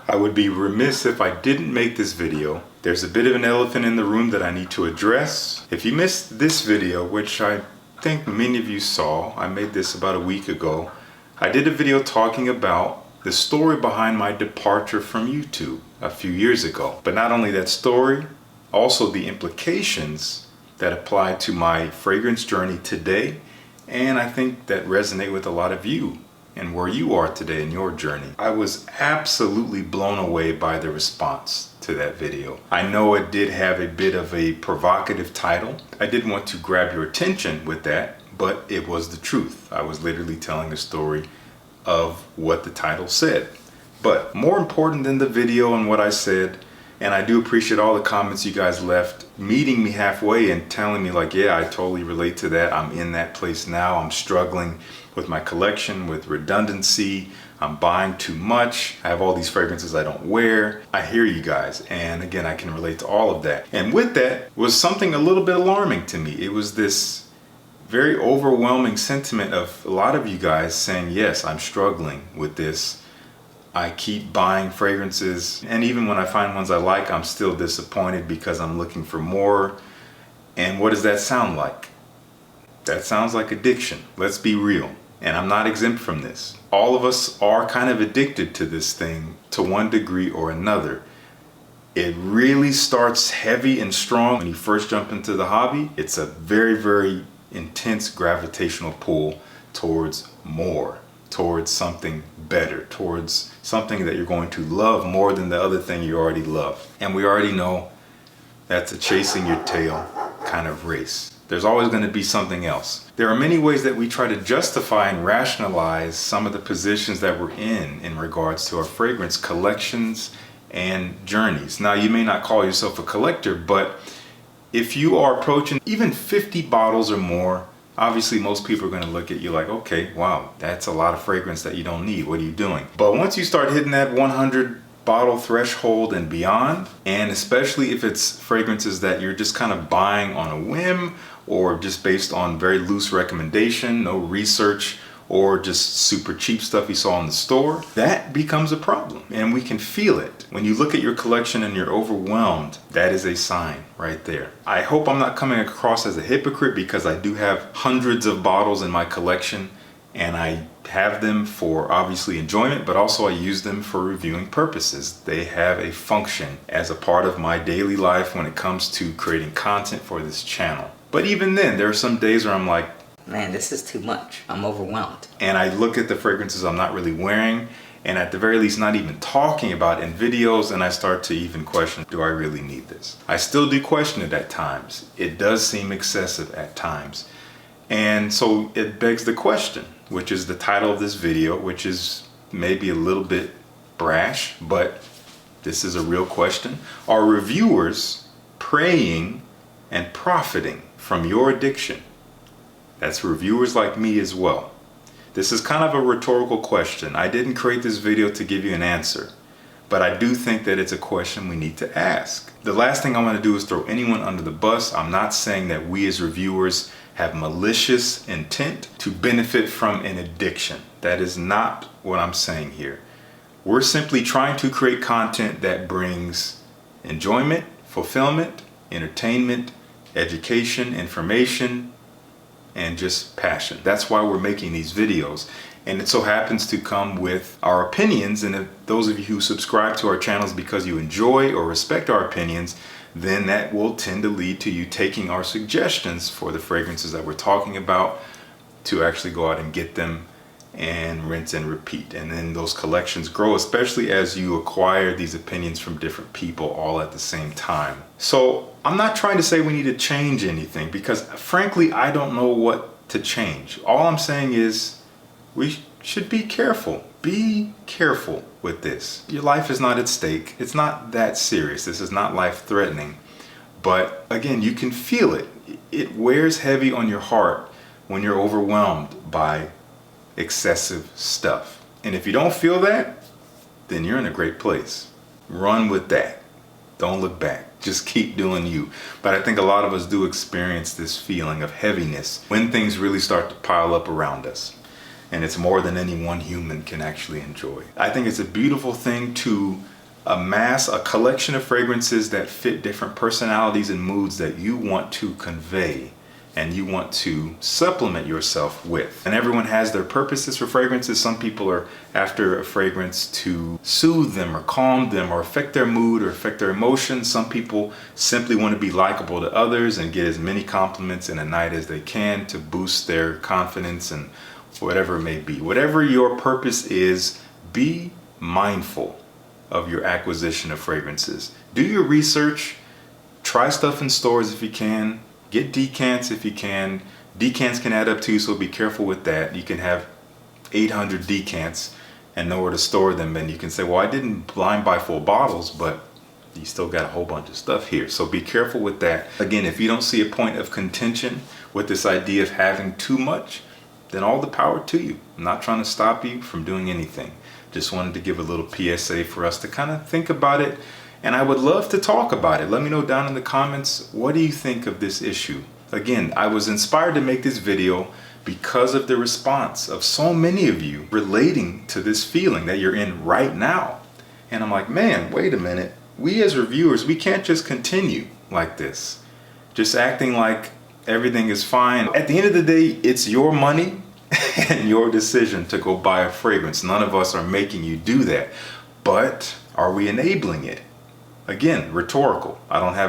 I would be remiss if I didn't make this video. There's a bit of an elephant in the room that I need to address. If you missed this video, which I think many of you saw, I made this about a week ago. I did a video talking about the story behind my departure from YouTube a few years ago. But not only that story, also the implications that apply to my fragrance journey today, and I think that resonate with a lot of you and where you are today in your journey. I was absolutely blown away by the response to that video. I know it did have a bit of a provocative title. I didn't want to grab your attention with that, but it was the truth. I was literally telling a story of what the title said. But more important than the video and what I said, and I do appreciate all the comments you guys left, meeting me halfway and telling me like, yeah, I totally relate to that. I'm in that place now. I'm struggling with my collection, with redundancy. I'm buying too much. I have all these fragrances I don't wear. I hear you guys. And again, I can relate to all of that. And with that was something a little bit alarming to me. It was this very overwhelming sentiment of a lot of you guys saying, yes, I'm struggling with this. I keep buying fragrances, and even when I find ones I like, I'm still disappointed because I'm looking for more. And what does that sound like? That sounds like addiction. Let's be real. And I'm not exempt from this. All of us are kind of addicted to this thing to one degree or another. It really starts heavy and strong when you first jump into the hobby. It's a very, very intense gravitational pull towards more, towards something better, towards something that you're going to love more than the other thing you already love. And we already know that's a chasing your tail kind of race. There's always going to be something else. There are many ways that we try to justify and rationalize some of the positions that we're in regards to our fragrance collections and journeys. Now, you may not call yourself a collector, but if you are approaching even 50 bottles or more, obviously most people are going to look at you like, okay, wow, that's a lot of fragrance that you don't need. What are you doing? But once you start hitting that 100 bottle threshold and beyond, and especially if it's fragrances that you're just kind of buying on a whim or just based on very loose recommendation, no research, or just super cheap stuff you saw in the store, that becomes a problem. And we can feel it. When you look at your collection and you're overwhelmed, that is a sign right there. I hope I'm not coming across as a hypocrite because I do have hundreds of bottles in my collection, and I have them for obviously enjoyment, but also I use them for reviewing purposes. They have a function as a part of my daily life when it comes to creating content for this channel. But even then, there are some days where I'm like, man, this is too much. I'm overwhelmed. And I look at the fragrances I'm not really wearing, and at the very least not even talking about in videos, and I start to even question, do I really need this? I still do question it at times. It does seem excessive at times. And so it begs the question, which is the title of this video, which is maybe a little bit brash, but this is a real question. Are reviewers preying and profiting from your addiction? That's reviewers like me as well. This is kind of a rhetorical question. I didn't create this video to give you an answer, but I do think that it's a question we need to ask. The last thing I want to do is throw anyone under the bus. I'm not saying that we as reviewers have malicious intent to benefit from an addiction. That is not what I'm saying here. We're simply trying to create content that brings enjoyment, fulfillment, entertainment, education, information, and just passion. That's why we're making these videos. And it so happens to come with our opinions. And if those of you who subscribe to our channels because you enjoy or respect our opinions, then that will tend to lead to you taking our suggestions for the fragrances that we're talking about to actually go out and get them and rinse and repeat. And then those collections grow, especially as you acquire these opinions from different people all at the same time. So I'm not trying to say we need to change anything because frankly, I don't know what to change. All I'm saying is we should be careful. Be careful with this. Your life is not at stake. It's not that serious. This is not life-threatening. But again, you can feel it. It wears heavy on your heart when you're overwhelmed by excessive stuff. And if you don't feel that, then you're in a great place. Run with that. Don't look back. Just keep doing you. But I think a lot of us do experience this feeling of heaviness when things really start to pile up around us. and it's more than any one human can actually enjoy. I think it's a beautiful thing to amass a collection of fragrances that fit different personalities and moods that you want to convey and you want to supplement yourself with. And everyone has their purposes for fragrances. Some people are after a fragrance to soothe them or calm them or affect their mood or affect their emotions. Some people simply want to be likable to others and get as many compliments in a night as they can to boost their confidence and whatever it may be. Whatever your purpose is, be mindful of your acquisition of fragrances. Do your research, try stuff in stores if you can, get decants if you can. Decants can add up too, so be careful with that. You can have 800 decants and know where to store them, and you can say, well, I didn't blind buy full bottles, but you still got a whole bunch of stuff here. So be careful with that. Again, if you don't see a point of contention with this idea of having too much, then all the power to you. I'm not trying to stop you from doing anything. Just wanted to give a little PSA for us to kind of think about it. And I would love to talk about it. Let me know down in the comments, what do you think of this issue? Again, I was inspired to make this video because of the response of so many of you relating to this feeling that you're in right now. And I'm like, man, wait a minute. We as reviewers, we can't just continue like this, just acting like everything is fine. At the end of the day, it's your money and your decision to go buy a fragrance. None of us are making you do that. But are we enabling it? Again, rhetorical. I don't have